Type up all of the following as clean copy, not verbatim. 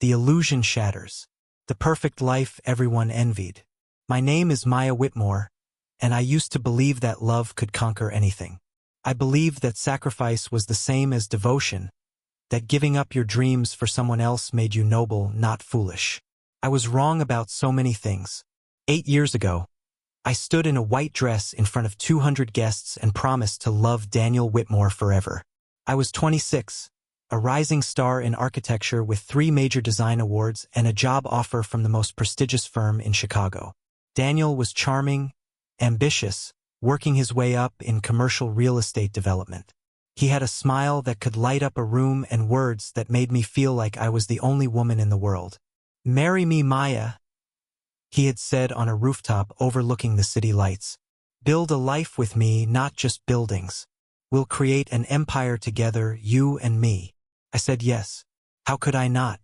The illusion shatters. The perfect life everyone envied. My name is Maya Whitmore, and I used to believe that love could conquer anything. I believed that sacrifice was the same as devotion, that giving up your dreams for someone else made you noble, not foolish. I was wrong about so many things. 8 years ago, I stood in a white dress in front of 200 guests and promised to love Daniel Whitmore forever. I was 26, a rising star in architecture with 3 major design awards and a job offer from the most prestigious firm in Chicago. Daniel was charming, ambitious, working his way up in commercial real estate development. He had a smile that could light up a room and words that made me feel like I was the only woman in the world. "Marry me, Maya," he had said on a rooftop overlooking the city lights. "Build a life with me, not just buildings. We'll create an empire together, you and me." I said yes. How could I not?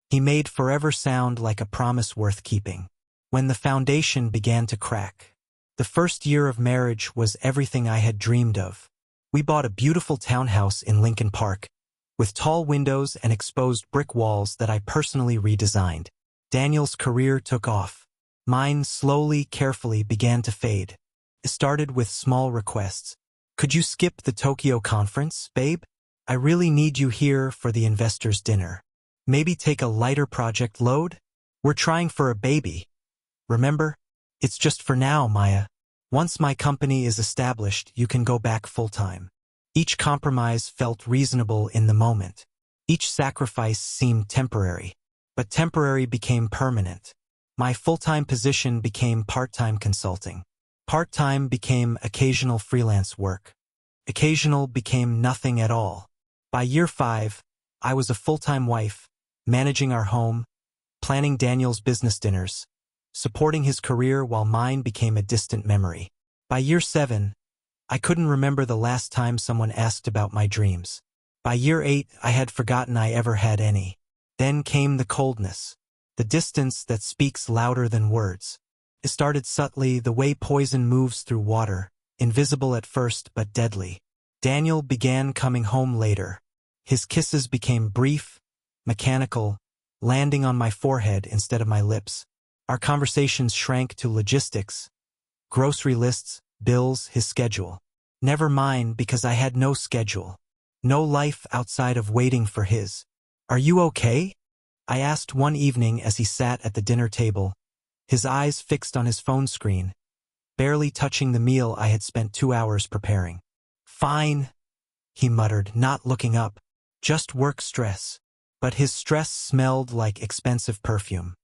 He made forever sound like a promise worth keeping. When the foundation began to crack. The first year of marriage was everything I had dreamed of. We bought a beautiful townhouse in Lincoln Park, with tall windows and exposed brick walls that I personally redesigned. Daniel's career took off. Mine slowly, carefully began to fade. It started with small requests. "Could you skip the Tokyo conference, babe? I really need you here for the investors' dinner. Maybe take a lighter project load? We're trying for a baby. Remember? It's just for now, Maya. Once my company is established, you can go back full-time." Each compromise felt reasonable in the moment. Each sacrifice seemed temporary. But temporary became permanent. My full-time position became part-time consulting. Part-time became occasional freelance work. Occasional became nothing at all. By year 5, I was a full-time wife, managing our home, planning Daniel's business dinners, supporting his career while mine became a distant memory. By year 7, I couldn't remember the last time someone asked about my dreams. By year 8, I had forgotten I ever had any. Then came the coldness, the distance that speaks louder than words. It started subtly, the way poison moves through water, invisible at first but deadly. Daniel began coming home later. His kisses became brief, mechanical, landing on my forehead instead of my lips. Our conversations shrank to logistics, grocery lists, bills, his schedule. Never mine, because I had no schedule. No life outside of waiting for his. "Are you okay?" I asked one evening as he sat at the dinner table, his eyes fixed on his phone screen, barely touching the meal I had spent 2 hours preparing. "Fine," he muttered, not looking up. "Just work stress." But his stress smelled like expensive perfume.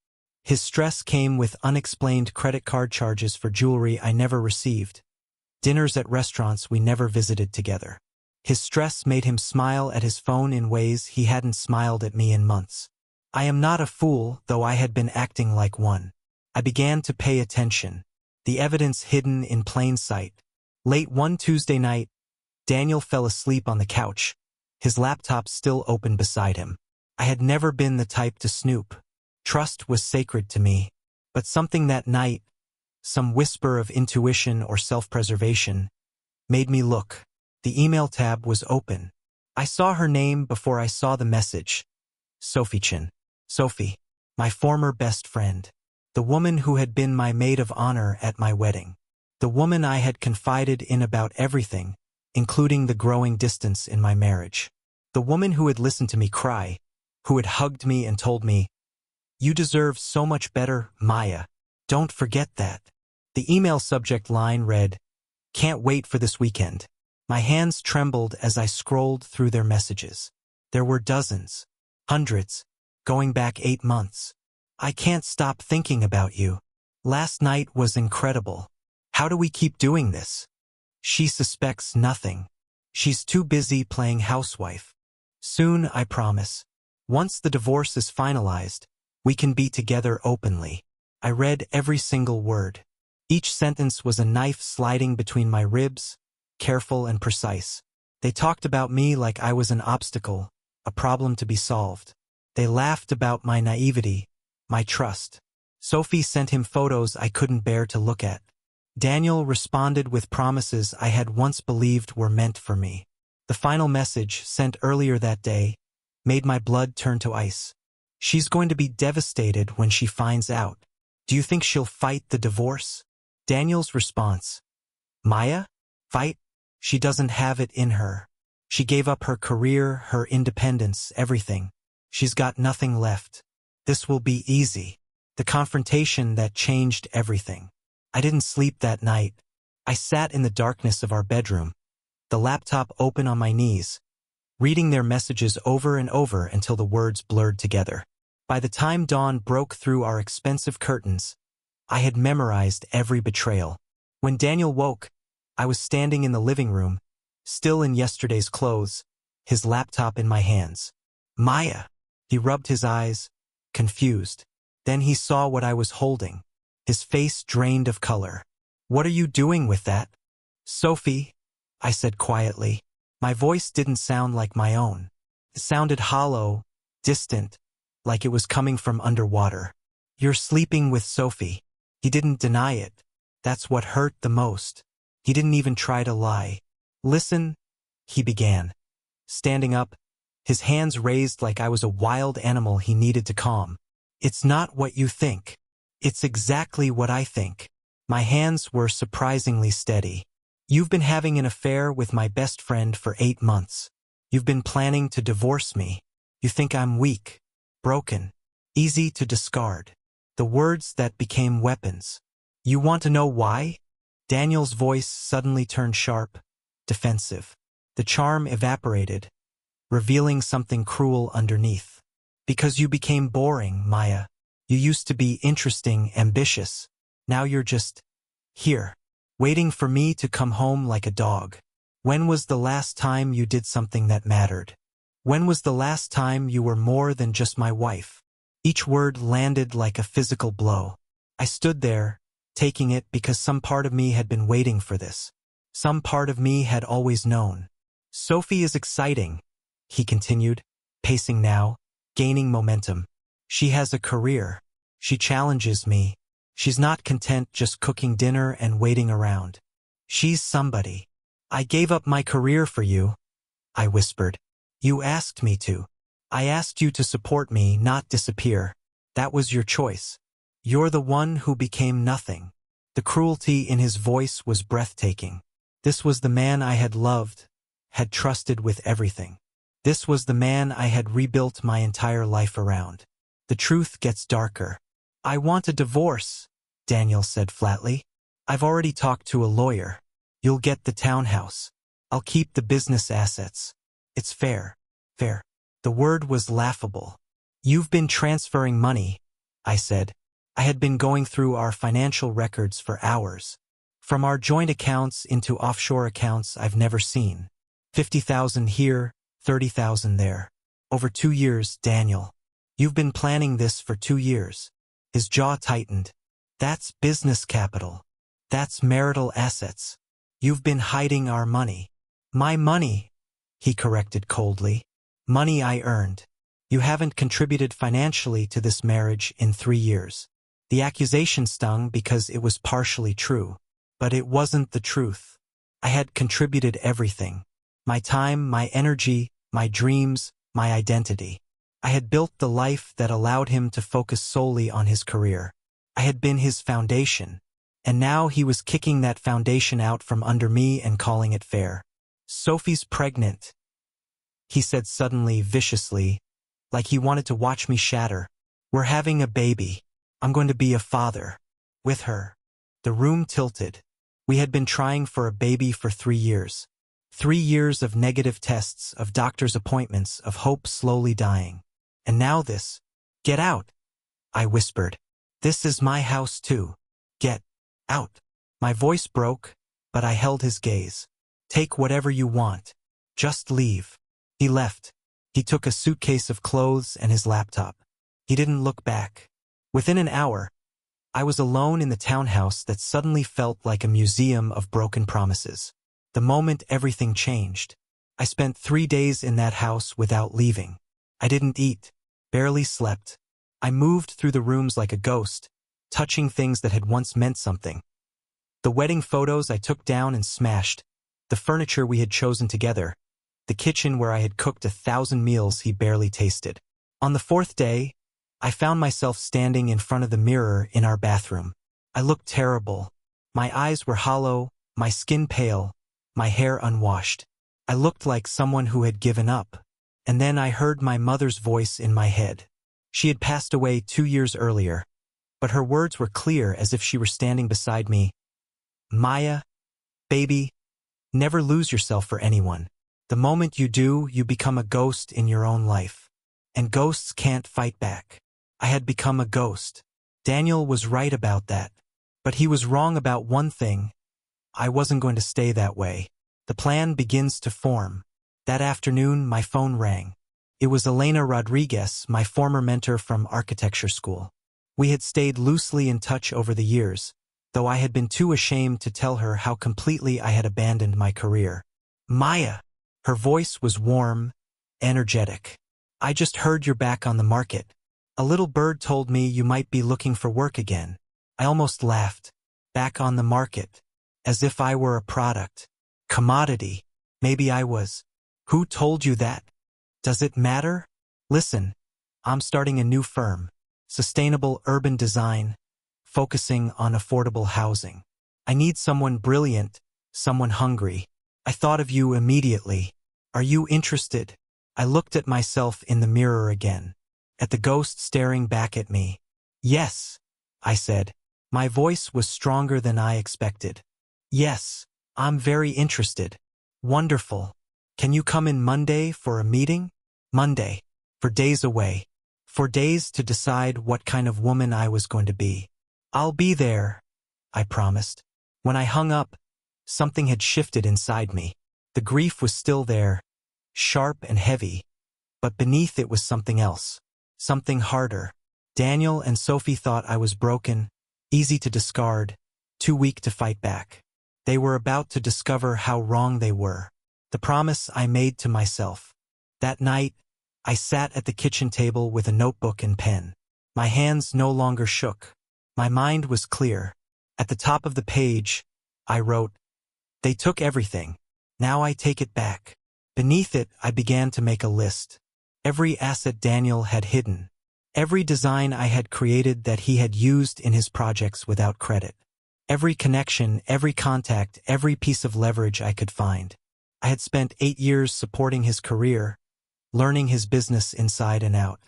His stress came with unexplained credit card charges for jewelry I never received, dinners at restaurants we never visited together. His stress made him smile at his phone in ways he hadn't smiled at me in months. I am not a fool, though I had been acting like one. I began to pay attention, the evidence hidden in plain sight. Late one Tuesday night, Daniel fell asleep on the couch, his laptop still open beside him. I had never been the type to snoop. Trust was sacred to me. But something that night, some whisper of intuition or self-preservation, made me look. The email tab was open. I saw her name before I saw the message. Sophie Chin. Sophie, my former best friend. The woman who had been my maid of honor at my wedding. The woman I had confided in about everything, including the growing distance in my marriage. The woman who had listened to me cry, who had hugged me and told me, "You deserve so much better, Maya. Don't forget that." The email subject line read, "Can't wait for this weekend." My hands trembled as I scrolled through their messages. There were dozens, hundreds, going back 8 months. "I can't stop thinking about you. Last night was incredible. How do we keep doing this? She suspects nothing. She's too busy playing housewife. Soon, I promise. Once the divorce is finalized, we can be together openly." I read every single word. Each sentence was a knife sliding between my ribs, careful and precise. They talked about me like I was an obstacle, a problem to be solved. They laughed about my naivety, my trust. Sophie sent him photos I couldn't bear to look at. Daniel responded with promises I had once believed were meant for me. The final message, sent earlier that day, made my blood turn to ice. She's going to be devastated when she finds out. Do you think she'll fight the divorce? Daniel's response. Maya? Fight? She doesn't have it in her. She gave up her career, her independence, everything. She's got nothing left. This will be easy. The confrontation that changed everything. I didn't sleep that night. I sat in the darkness of our bedroom, the laptop open on my knees, reading their messages over and over until the words blurred together. By the time dawn broke through our expensive curtains, I had memorized every betrayal. When Daniel woke, I was standing in the living room, still in yesterday's clothes, his laptop in my hands. Maya! He rubbed his eyes, confused. Then he saw what I was holding. His face drained of color. What are you doing with that? Sophie, I said quietly. My voice didn't sound like my own. It sounded hollow, distant, like it was coming from underwater. You're sleeping with Sophie. He didn't deny it. That's what hurt the most. He didn't even try to lie. Listen, he began. Standing up, his hands raised like I was a wild animal he needed to calm. It's not what you think. It's exactly what I think. My hands were surprisingly steady. You've been having an affair with my best friend for 8 months. You've been planning to divorce me. You think I'm weak, broken, easy to discard. The words that became weapons. You want to know why? Daniel's voice suddenly turned sharp, defensive. The charm evaporated, revealing something cruel underneath. Because you became boring, Maya. You used to be interesting, ambitious. Now you're just here, waiting for me to come home like a dog. When was the last time you did something that mattered? When was the last time you were more than just my wife? Each word landed like a physical blow. I stood there, taking it because some part of me had been waiting for this. Some part of me had always known. Sophie is exciting, he continued, pacing now, gaining momentum. She has a career. She challenges me. She's not content just cooking dinner and waiting around. She's somebody. I gave up my career for you, I whispered. You asked me to. I asked you to support me, not disappear. That was your choice. You're the one who became nothing. The cruelty in his voice was breathtaking. This was the man I had loved, had trusted with everything. This was the man I had rebuilt my entire life around. The truth gets darker. I want a divorce, Daniel said flatly. I've already talked to a lawyer. You'll get the townhouse. I'll keep the business assets. It's fair. Fair. The word was laughable. You've been transferring money, I said. I had been going through our financial records for hours. From our joint accounts into offshore accounts I've never seen. 50,000 here, 30,000 there. Over 2 years, Daniel. You've been planning this for 2 years. His jaw tightened. That's business capital. That's marital assets. You've been hiding our money. My money, he corrected coldly. Money I earned. You haven't contributed financially to this marriage in 3 years. The accusation stung because it was partially true. But it wasn't the truth. I had contributed everything. My time, my energy, my dreams, my identity. I had built the life that allowed him to focus solely on his career. I had been his foundation. And now he was kicking that foundation out from under me and calling it fair. Sophie's pregnant, he said suddenly, viciously, like he wanted to watch me shatter. We're having a baby. I'm going to be a father. With her. The room tilted. We had been trying for a baby for 3 years. 3 years of negative tests, of doctor's appointments, of hope slowly dying. And now this. Get out, I whispered. This is my house too. Get out. My voice broke, but I held his gaze. Take whatever you want. Just leave. He left. He took a suitcase of clothes and his laptop. He didn't look back. Within an hour, I was alone in the townhouse that suddenly felt like a museum of broken promises. The moment everything changed. I spent 3 days in that house without leaving. I didn't eat, barely slept. I moved through the rooms like a ghost, touching things that had once meant something. The wedding photos I took down and smashed, the furniture we had chosen together, the kitchen where I had cooked 1,000 meals he barely tasted. On the 4th day, I found myself standing in front of the mirror in our bathroom. I looked terrible. My eyes were hollow, my skin pale, my hair unwashed. I looked like someone who had given up. And then I heard my mother's voice in my head. She had passed away 2 years earlier, but her words were clear as if she were standing beside me. Maya, baby, never lose yourself for anyone. The moment you do, you become a ghost in your own life. And ghosts can't fight back. I had become a ghost. Daniel was right about that. But he was wrong about one thing. I wasn't going to stay that way. The plan begins to form. That afternoon, my phone rang. It was Elena Rodriguez, my former mentor from architecture school. We had stayed loosely in touch over the years, though I had been too ashamed to tell her how completely I had abandoned my career. Maya! Her voice was warm, energetic. I just heard you're back on the market. A little bird told me you might be looking for work again. I almost laughed. Back on the market. As if I were a product. Commodity. Maybe I was. Who told you that? Does it matter? Listen, I'm starting a new firm. Sustainable urban design, focusing on affordable housing. I need someone brilliant, someone hungry. I thought of you immediately. Are you interested? I looked at myself in the mirror again, at the ghost staring back at me. Yes, I said. My voice was stronger than I expected. Yes, I'm very interested. Wonderful. Can you come in Monday for a meeting? Monday. For days away. For days to decide what kind of woman I was going to be. I'll be there, I promised. When I hung up, something had shifted inside me. The grief was still there, sharp and heavy, but beneath it was something else, something harder. Daniel and Sophie thought I was broken, easy to discard, too weak to fight back. They were about to discover how wrong they were. The promise I made to myself. That night, I sat at the kitchen table with a notebook and pen. My hands no longer shook. My mind was clear. At the top of the page, I wrote, "They took everything. Now I take it back." Beneath it, I began to make a list. Every asset Daniel had hidden. Every design I had created that he had used in his projects without credit. Every connection, every contact, every piece of leverage I could find. I had spent 8 years supporting his career, learning his business inside and out.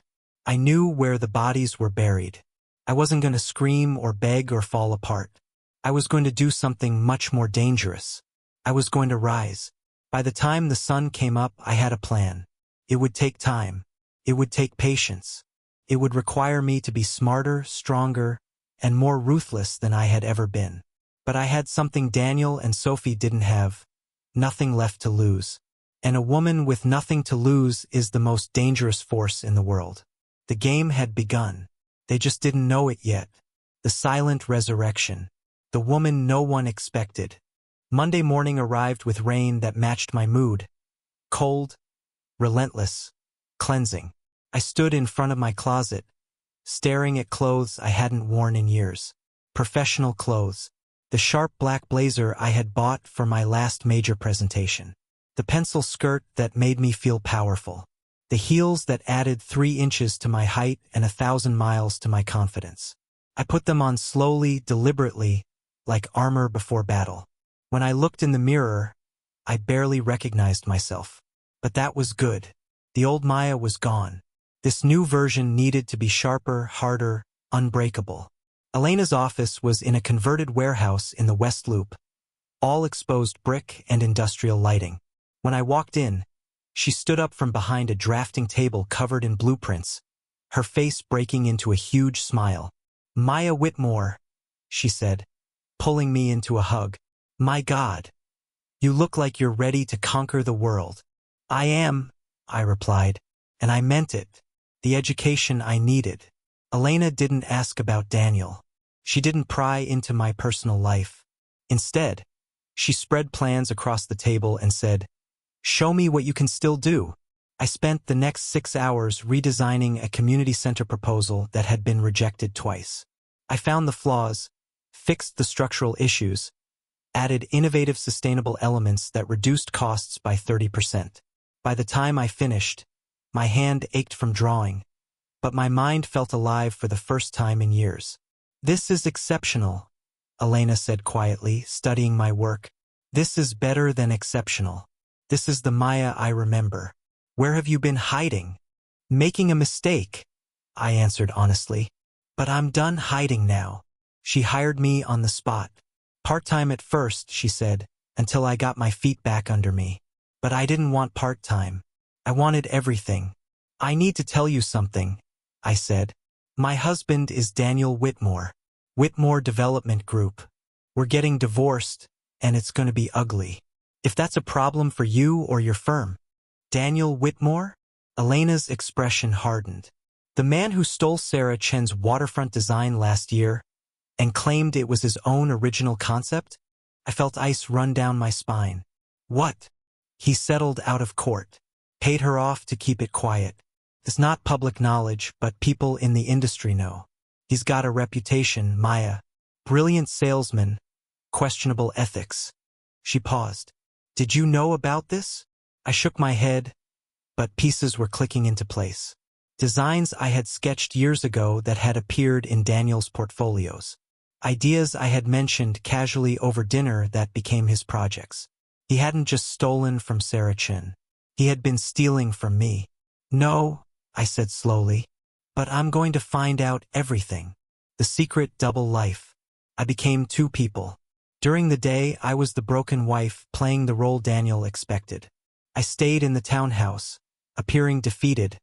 I knew where the bodies were buried. I wasn't going to scream or beg or fall apart. I was going to do something much more dangerous. I was going to rise. By the time the sun came up, I had a plan. It would take time. It would take patience. It would require me to be smarter, stronger, and more ruthless than I had ever been. But I had something Daniel and Sophie didn't have. Nothing left to lose. And a woman with nothing to lose is the most dangerous force in the world. The game had begun. They just didn't know it yet. The silent resurrection. The woman no one expected. Monday morning arrived with rain that matched my mood. Cold, relentless, cleansing. I stood in front of my closet, staring at clothes I hadn't worn in years. Professional clothes. The sharp black blazer I had bought for my last major presentation. The pencil skirt that made me feel powerful. The heels that added 3 inches to my height and 1,000 miles to my confidence. I put them on slowly, deliberately, like armor before battle. When I looked in the mirror, I barely recognized myself. But that was good. The old Maya was gone. This new version needed to be sharper, harder, unbreakable. Elena's office was in a converted warehouse in the West Loop. All exposed brick and industrial lighting. When I walked in, she stood up from behind a drafting table covered in blueprints, her face breaking into a huge smile. "Maya Whitmore," she said, pulling me into a hug. "My God, you look like you're ready to conquer the world." "I am," I replied, and I meant it. The education I needed. Elena didn't ask about Daniel. She didn't pry into my personal life. Instead, she spread plans across the table and said, "Show me what you can still do." I spent the next 6 hours redesigning a community center proposal that had been rejected twice. I found the flaws, fixed the structural issues, added innovative sustainable elements that reduced costs by 30%. By the time I finished, my hand ached from drawing, but my mind felt alive for the first time in years. "This is exceptional," Elena said quietly, studying my work. "This is better than exceptional. This is the Maya I remember. Where have you been hiding?" "Making a mistake," I answered honestly. "But I'm done hiding now." She hired me on the spot. "Part-time at first," she said, "until I got my feet back under me. But I didn't want part-time. I wanted everything." "I need to tell you something," I said. "My husband is Daniel Whitmore. Whitmore Development Group. We're getting divorced, and it's going to be ugly. If that's a problem for you or your firm." "Daniel Whitmore?" Elena's expression hardened. "The man who stole Sarah Chen's waterfront design last year and claimed it was his own original concept?" I felt ice run down my spine. "What?" "He settled out of court. Paid her off to keep it quiet. It's not public knowledge, but people in the industry know. He's got a reputation, Maya. Brilliant salesman, questionable ethics." She paused. "Did you know about this?" I shook my head, but pieces were clicking into place. Designs I had sketched years ago that had appeared in Daniel's portfolios. Ideas I had mentioned casually over dinner that became his projects. He hadn't just stolen from Sarah Chen. He had been stealing from me. "No," I said slowly, "but I'm going to find out everything." The secret double life. I became two people. During the day, I was the broken wife playing the role Daniel expected. I stayed in the townhouse, appearing defeated,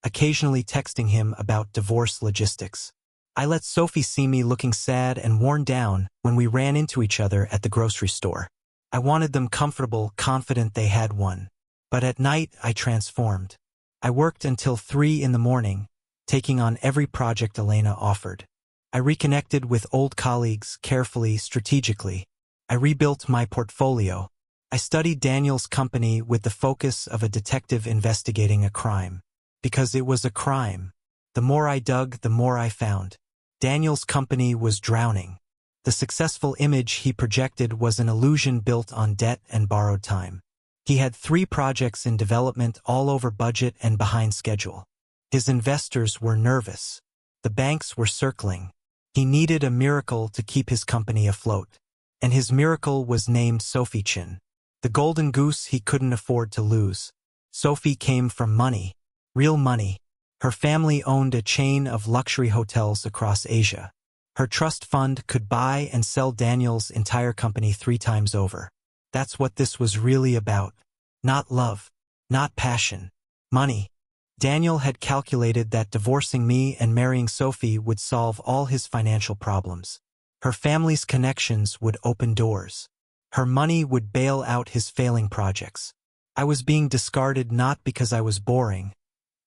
occasionally texting him about divorce logistics. I let Sophie see me looking sad and worn down when we ran into each other at the grocery store. I wanted them comfortable, confident they had one. But at night, I transformed. I worked until 3 in the morning, taking on every project Elena offered. I reconnected with old colleagues carefully, strategically. I rebuilt my portfolio. I studied Daniel's company with the focus of a detective investigating a crime. Because it was a crime. The more I dug, the more I found. Daniel's company was drowning. The successful image he projected was an illusion built on debt and borrowed time. He had 3 projects in development, all over budget and behind schedule. His investors were nervous. The banks were circling. He needed a miracle to keep his company afloat. And his miracle was named Sophie Chen. The golden goose he couldn't afford to lose. Sophie came from money. Real money. Her family owned a chain of luxury hotels across Asia. Her trust fund could buy and sell Daniel's entire company 3 times over. That's what this was really about. Not love. Not passion. Money. Daniel had calculated that divorcing me and marrying Sophie would solve all his financial problems. Her family's connections would open doors. Her money would bail out his failing projects. I was being discarded not because I was boring,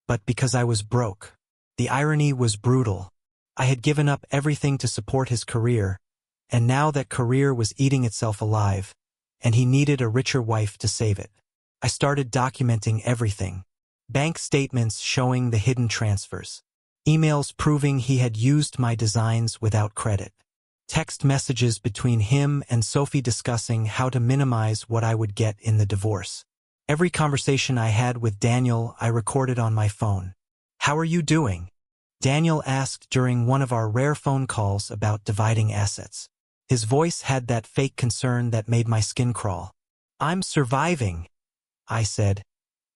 but because I was broke. The irony was brutal. I had given up everything to support his career, and now that career was eating itself alive, and he needed a richer wife to save it. I started documenting everything. Bank statements showing the hidden transfers. Emails proving he had used my designs without credit. Text messages between him and Sophie discussing how to minimize what I would get in the divorce. Every conversation I had with Daniel, I recorded on my phone. "How are you doing?" Daniel asked during one of our rare phone calls about dividing assets. His voice had that fake concern that made my skin crawl. "I'm surviving," I said,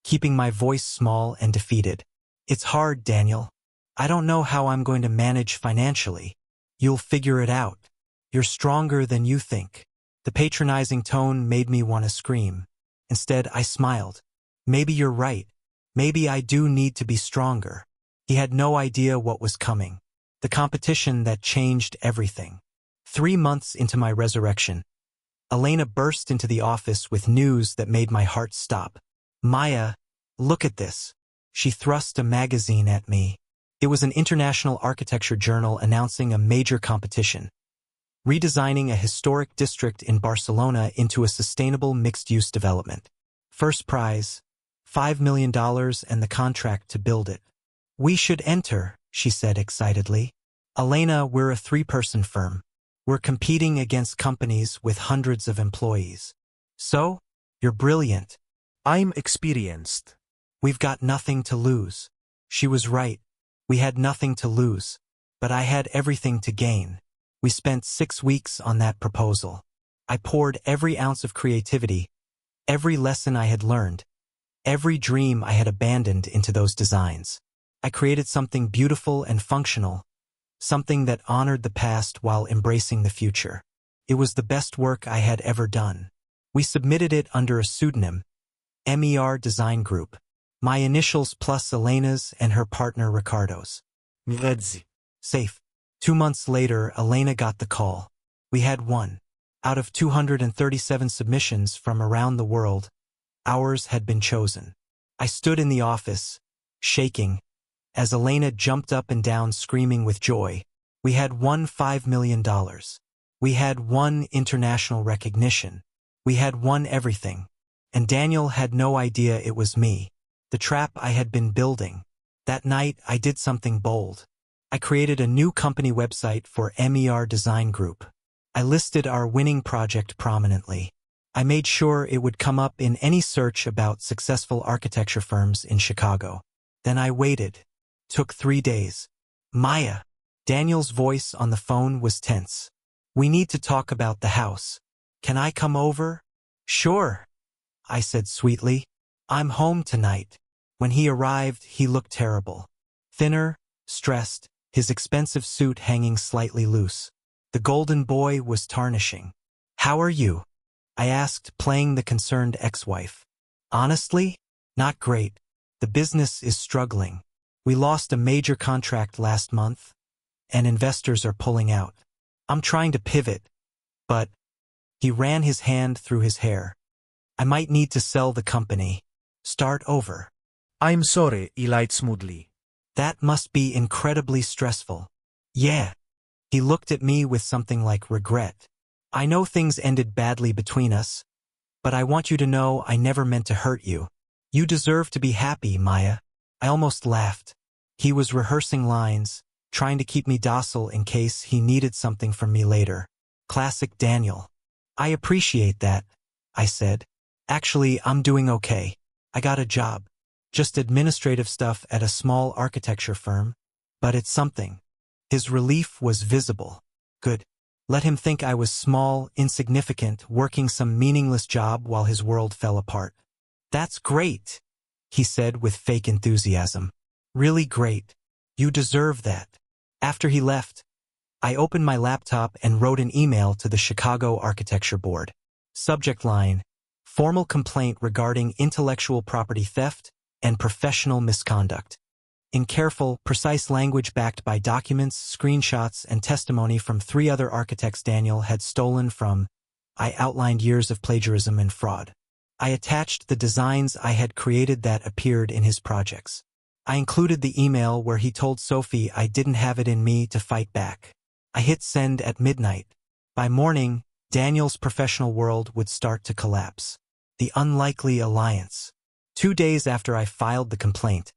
keeping my voice small and defeated. "It's hard, Daniel. I don't know how I'm going to manage financially." "You'll figure it out. You're stronger than you think." The patronizing tone made me want to scream. Instead, I smiled. "Maybe you're right. Maybe I do need to be stronger." He had no idea what was coming. The competition that changed everything. 3 months into my resurrection, Elena burst into the office with news that made my heart stop. "Maya, look at this." She thrust a magazine at me. It was an international architecture journal announcing a major competition. Redesigning a historic district in Barcelona into a sustainable mixed-use development. First prize, $5 million and the contract to build it. "We should enter," she said excitedly. "Elena, we're a 3-person firm. We're competing against companies with hundreds of employees. So, you're brilliant. I'm experienced. We've got nothing to lose." She was right. We had nothing to lose, but I had everything to gain. We spent 6 weeks on that proposal. I poured every ounce of creativity, every lesson I had learned, every dream I had abandoned into those designs. I created something beautiful and functional, something that honored the past while embracing the future. It was the best work I had ever done. We submitted it under a pseudonym, MER Design Group, my initials plus Elena's and her partner Ricardo's. Safe. 2 months later, Elena got the call. We had one. Out of 237 submissions from around the world, ours had been chosen. I stood in the office, shaking, as Elena jumped up and down screaming with joy. We had won $5 million. We had won international recognition. We had won everything. And Daniel had no idea it was me, the trap I had been building. That night, I did something bold. I created a new company website for MER Design Group. I listed our winning project prominently. I made sure it would come up in any search about successful architecture firms in Chicago. Then I waited. Took 3 days. Maya. Daniel's voice on the phone was tense. We need to talk about the house. Can I come over? Sure, I said sweetly. I'm home tonight. When he arrived, he looked terrible. Thinner, stressed, his expensive suit hanging slightly loose. The golden boy was tarnishing. How are you? I asked, playing the concerned ex-wife. Honestly, not great. The business is struggling. We lost a major contract last month, and investors are pulling out. I'm trying to pivot, but he ran his hand through his hair. I might need to sell the company. Start over. I'm sorry, he lied smoothly. That must be incredibly stressful. Yeah. He looked at me with something like regret. I know things ended badly between us, but I want you to know I never meant to hurt you. You deserve to be happy, Maya. I almost laughed. He was rehearsing lines, trying to keep me docile in case he needed something from me later. Classic Daniel. I appreciate that, I said. Actually, I'm doing okay. I got a job. Just administrative stuff at a small architecture firm, but it's something. His relief was visible. Good. Let him think I was small, insignificant, working some meaningless job while his world fell apart. That's great, he said with fake enthusiasm. Really great. You deserve that. After he left, I opened my laptop and wrote an email to the Chicago Architecture Board. Subject line: formal complaint regarding intellectual property theft and professional misconduct. In careful, precise language backed by documents, screenshots, and testimony from 3 other architects Daniel had stolen from, I outlined years of plagiarism and fraud. I attached the designs I had created that appeared in his projects. I included the email where he told Sophie I didn't have it in me to fight back. I hit send at midnight. By morning, Daniel's professional world would start to collapse. The unlikely alliance. 2 days after I filed the complaint,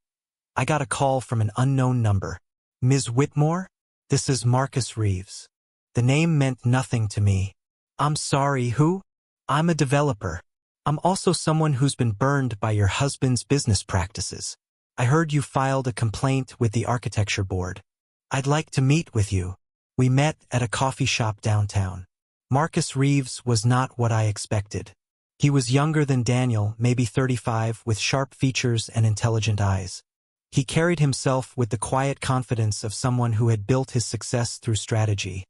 I got a call from an unknown number. Ms. Whitmore? This is Marcus Reeves. The name meant nothing to me. I'm sorry, who? I'm a developer. I'm also someone who's been burned by your husband's business practices. I heard you filed a complaint with the architecture board. I'd like to meet with you. We met at a coffee shop downtown. Marcus Reeves was not what I expected. He was younger than Daniel, maybe 35, with sharp features and intelligent eyes. He carried himself with the quiet confidence of someone who had built his success through strategy,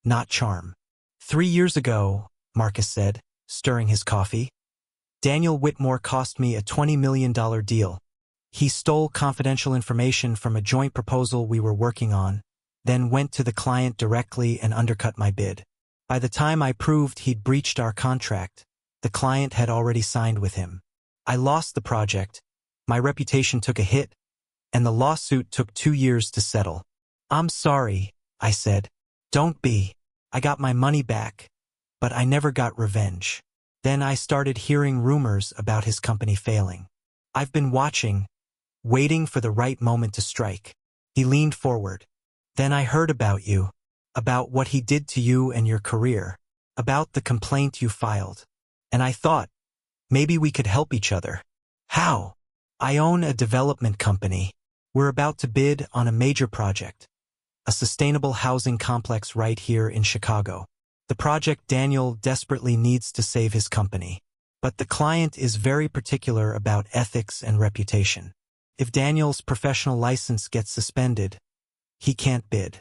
not charm. 3 years ago, Marcus said, stirring his coffee, Daniel Whitmore cost me a $20 million deal. He stole confidential information from a joint proposal we were working on, then went to the client directly and undercut my bid. By the time I proved he'd breached our contract, the client had already signed with him. I lost the project, my reputation took a hit, and the lawsuit took 2 years to settle. I'm sorry, I said. Don't be. I got my money back, but I never got revenge. Then I started hearing rumors about his company failing. I've been watching, waiting for the right moment to strike. He leaned forward. Then I heard about you, about what he did to you and your career, about the complaint you filed. And I thought, maybe we could help each other. How? I own a development company. We're about to bid on a major project, a sustainable housing complex right here in Chicago. The project Daniel desperately needs to save his company. But the client is very particular about ethics and reputation. If Daniel's professional license gets suspended, he can't bid.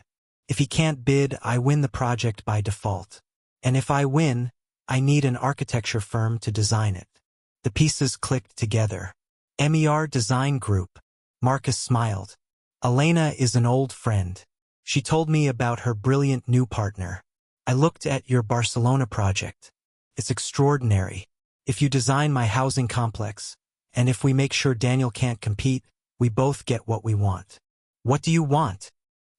If he can't bid, I win the project by default. And if I win, I need an architecture firm to design it. The pieces clicked together. MER Design Group. Marcus smiled. Elena is an old friend. She told me about her brilliant new partner. I looked at your Barcelona project. It's extraordinary. If you design my housing complex, and if we make sure Daniel can't compete, we both get what we want. What do you want?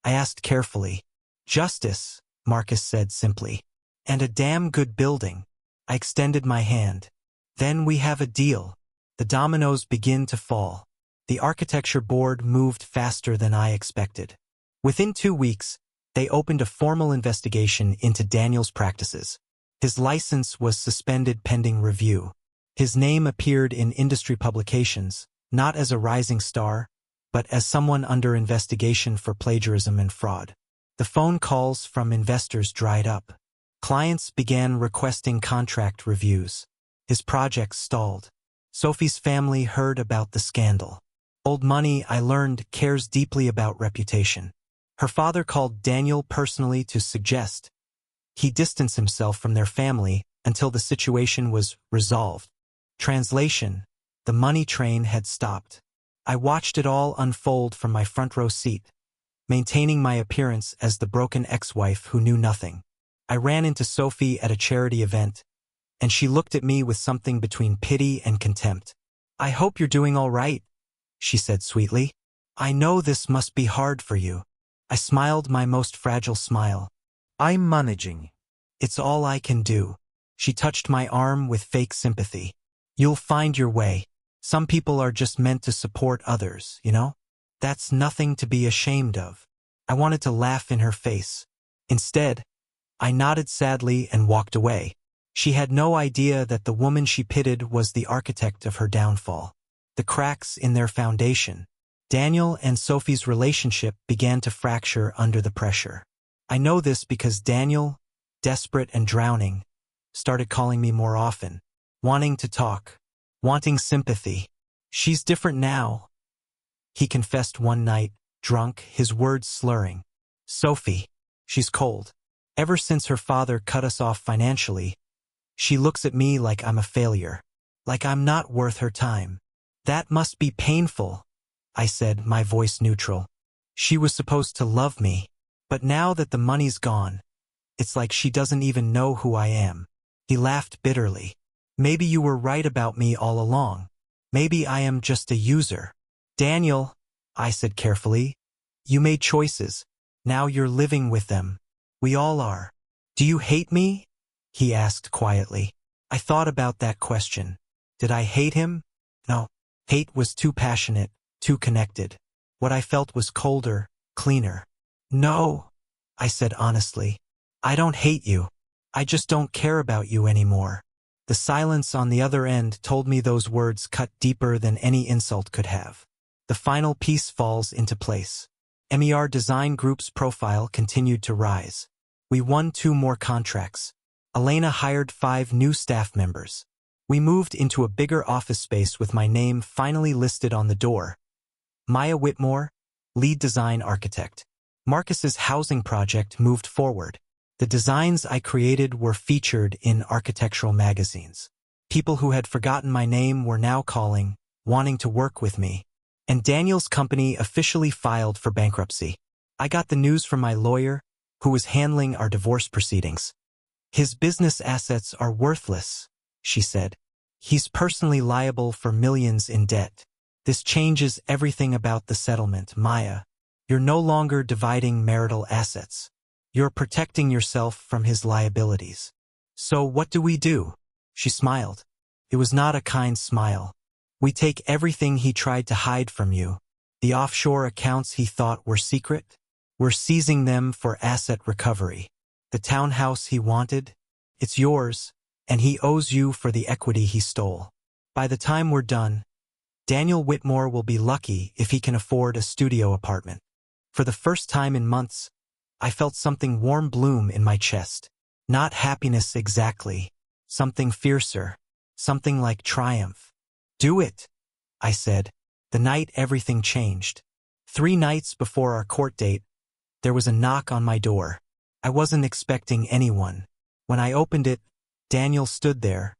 I asked carefully. Justice, Marcus said simply. And a damn good building. I extended my hand. Then we have a deal. The dominoes begin to fall. The architecture board moved faster than I expected. Within 2 weeks, they opened a formal investigation into Daniel's practices. His license was suspended pending review. His name appeared in industry publications, not as a rising star, but as someone under investigation for plagiarism and fraud. The phone calls from investors dried up. Clients began requesting contract reviews. His projects stalled. Sophie's family heard about the scandal. Old money, I learned, cares deeply about reputation. Her father called Daniel personally to suggest he distance himself from their family until the situation was resolved. Translation: the money train had stopped. I watched it all unfold from my front row seat, maintaining my appearance as the broken ex-wife who knew nothing. I ran into Sophie at a charity event, and she looked at me with something between pity and contempt. I hope you're doing all right, she said sweetly. I know this must be hard for you. I smiled my most fragile smile. I'm managing. It's all I can do. She touched my arm with fake sympathy. You'll find your way. Some people are just meant to support others, you know? That's nothing to be ashamed of. I wanted to laugh in her face. Instead, I nodded sadly and walked away. She had no idea that the woman she pitied was the architect of her downfall. The cracks in their foundation. Daniel and Sophie's relationship began to fracture under the pressure. I know this because Daniel, desperate and drowning, started calling me more often, wanting to talk, wanting sympathy. She's different now, he confessed one night, drunk, his words slurring. Sophie, she's cold. Ever since her father cut us off financially, she looks at me like I'm a failure, like I'm not worth her time. That must be painful, I said, my voice neutral. She was supposed to love me, but now that the money's gone, it's like she doesn't even know who I am. He laughed bitterly. Maybe you were right about me all along. Maybe I am just a user. Daniel, I said carefully, you made choices. Now you're living with them. We all are. Do you hate me? He asked quietly. I thought about that question. Did I hate him? No. Hate was too passionate, too connected. What I felt was colder, cleaner. No, I said honestly. I don't hate you. I just don't care about you anymore. The silence on the other end told me those words cut deeper than any insult could have. The final piece falls into place. MER Design Group's profile continued to rise. We won 2 more contracts. Elena hired 5 new staff members. We moved into a bigger office space with my name finally listed on the door. Maya Whitmore, lead design architect. Marcus's housing project moved forward. The designs I created were featured in architectural magazines. People who had forgotten my name were now calling, wanting to work with me. And Daniel's company officially filed for bankruptcy. I got the news from my lawyer, who was handling our divorce proceedings. His business assets are worthless, she said. He's personally liable for millions in debt. This changes everything about the settlement, Maya. You're no longer dividing marital assets. You're protecting yourself from his liabilities. So what do we do? She smiled. It was not a kind smile. We take everything he tried to hide from you. The offshore accounts he thought were secret. We're seizing them for asset recovery. The townhouse he wanted, it's yours, and he owes you for the equity he stole. By the time we're done, Daniel Whitmore will be lucky if he can afford a studio apartment. For the first time in months, I felt something warm bloom in my chest. Not happiness exactly, something fiercer, something like triumph. Do it, I said. The night everything changed. 3 nights before our court date, there was a knock on my door. I wasn't expecting anyone. When I opened it, Daniel stood there,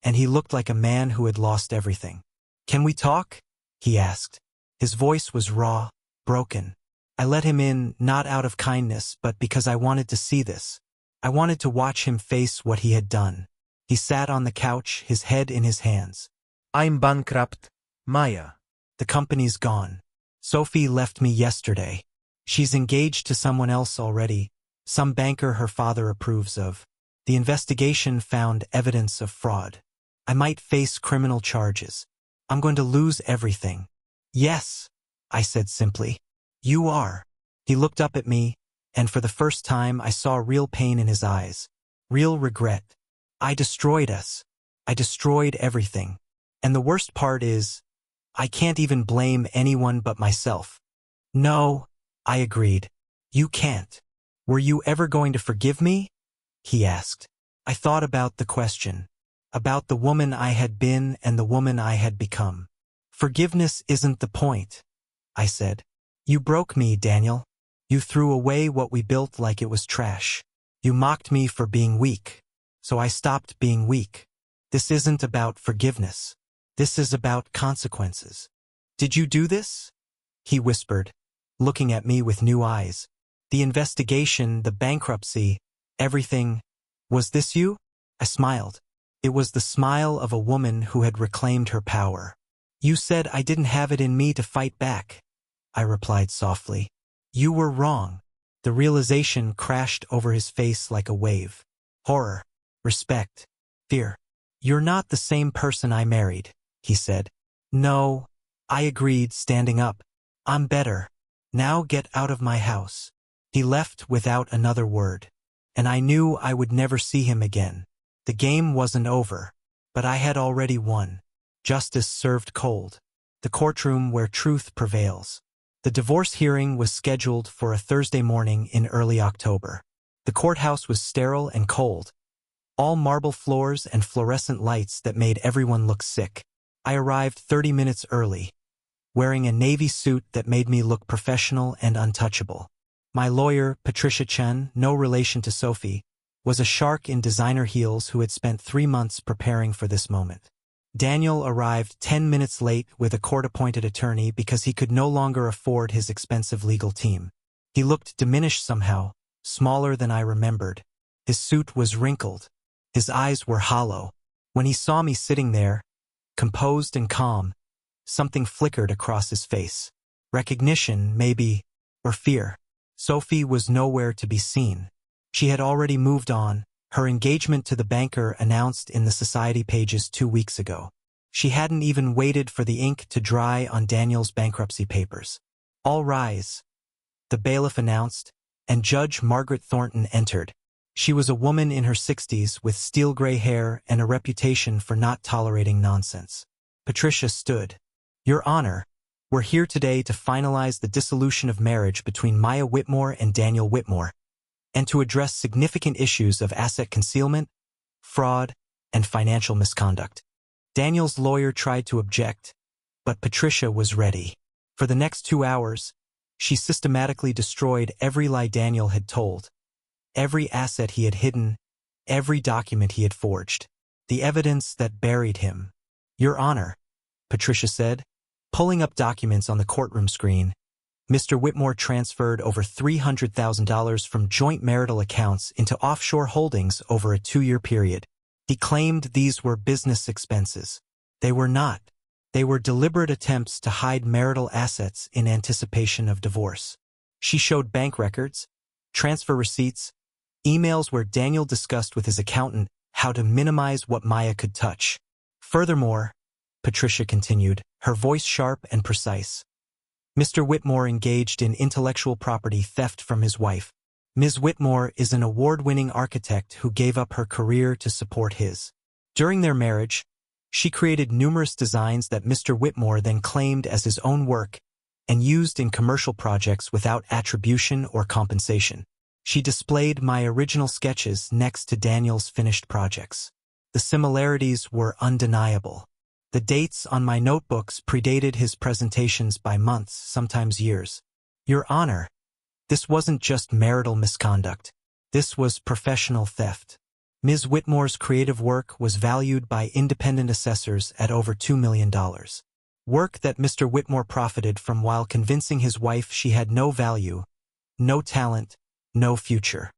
and he looked like a man who had lost everything. "Can we talk?" he asked. His voice was raw, broken. I let him in, not out of kindness, but because I wanted to see this. I wanted to watch him face what he had done. He sat on the couch, his head in his hands. I'm bankrupt, Maya. The company's gone. Sophie left me yesterday. She's engaged to someone else already, some banker her father approves of. The investigation found evidence of fraud. I might face criminal charges. I'm going to lose everything. Yes, I said simply. You are. He looked up at me, and for the first time I saw real pain in his eyes. Real regret. I destroyed us. I destroyed everything. And the worst part is, I can't even blame anyone but myself. No, I agreed. You can't. Were you ever going to forgive me? He asked. I thought about the question. About the woman I had been and the woman I had become. Forgiveness isn't the point, I said. You broke me, Daniel. You threw away what we built like it was trash. You mocked me for being weak. So I stopped being weak. This isn't about forgiveness. This is about consequences. Did you do this? He whispered, looking at me with new eyes. The investigation, the bankruptcy, everything. Was this you? I smiled. It was the smile of a woman who had reclaimed her power. You said I didn't have it in me to fight back, I replied softly. You were wrong. The realization crashed over his face like a wave. Horror, respect, fear. You're not the same person I married, he said. No, I agreed, standing up. I'm better. Now get out of my house. He left without another word, and I knew I would never see him again. The game wasn't over, but I had already won. Justice served cold. The courtroom where truth prevails. The divorce hearing was scheduled for a Thursday morning in early October. The courthouse was sterile and cold. All marble floors and fluorescent lights that made everyone look sick. I arrived 30 minutes early, wearing a navy suit that made me look professional and untouchable. My lawyer, Patricia Chen, no relation to Sophie, was a shark in designer heels who had spent 3 months preparing for this moment. Daniel arrived 10 minutes late with a court-appointed attorney because he could no longer afford his expensive legal team. He looked diminished somehow, smaller than I remembered. His suit was wrinkled. His eyes were hollow. When he saw me sitting there, composed and calm, something flickered across his face. Recognition, maybe, or fear. Sophie was nowhere to be seen. She had already moved on, her engagement to the banker announced in the society pages 2 weeks ago. She hadn't even waited for the ink to dry on Daniel's bankruptcy papers. All rise, the bailiff announced, and Judge Margaret Thornton entered. She was a woman in her 60s with steel-gray hair and a reputation for not tolerating nonsense. Patricia stood. Your Honor, we're here today to finalize the dissolution of marriage between Maya Whitmore and Daniel Whitmore, and to address significant issues of asset concealment, fraud, and financial misconduct. Daniel's lawyer tried to object, but Patricia was ready. For the next 2 hours, she systematically destroyed every lie Daniel had told, every asset he had hidden, every document he had forged, the evidence that buried him. Your Honor, Patricia said, pulling up documents on the courtroom screen. Mr. Whitmore transferred over $300,000 from joint marital accounts into offshore holdings over a 2-year period. He claimed these were business expenses. They were not. They were deliberate attempts to hide marital assets in anticipation of divorce. She showed bank records, transfer receipts, emails where Daniel discussed with his accountant how to minimize what Maya could touch. Furthermore, Patricia continued, her voice sharp and precise, Mr. Whitmore engaged in intellectual property theft from his wife. Ms. Whitmore is an award-winning architect who gave up her career to support his. During their marriage, She created numerous designs that Mr. Whitmore then claimed as his own work and used in commercial projects without attribution or compensation. She displayed my original sketches next to Daniel's finished projects. The similarities were undeniable. The dates on my notebooks predated his presentations by months, sometimes years. Your Honor, this wasn't just marital misconduct. This was professional theft. Ms. Whitmore's creative work was valued by independent assessors at over $2 million. Work that Mr. Whitmore profited from while convincing his wife she had no value, no talent, no future.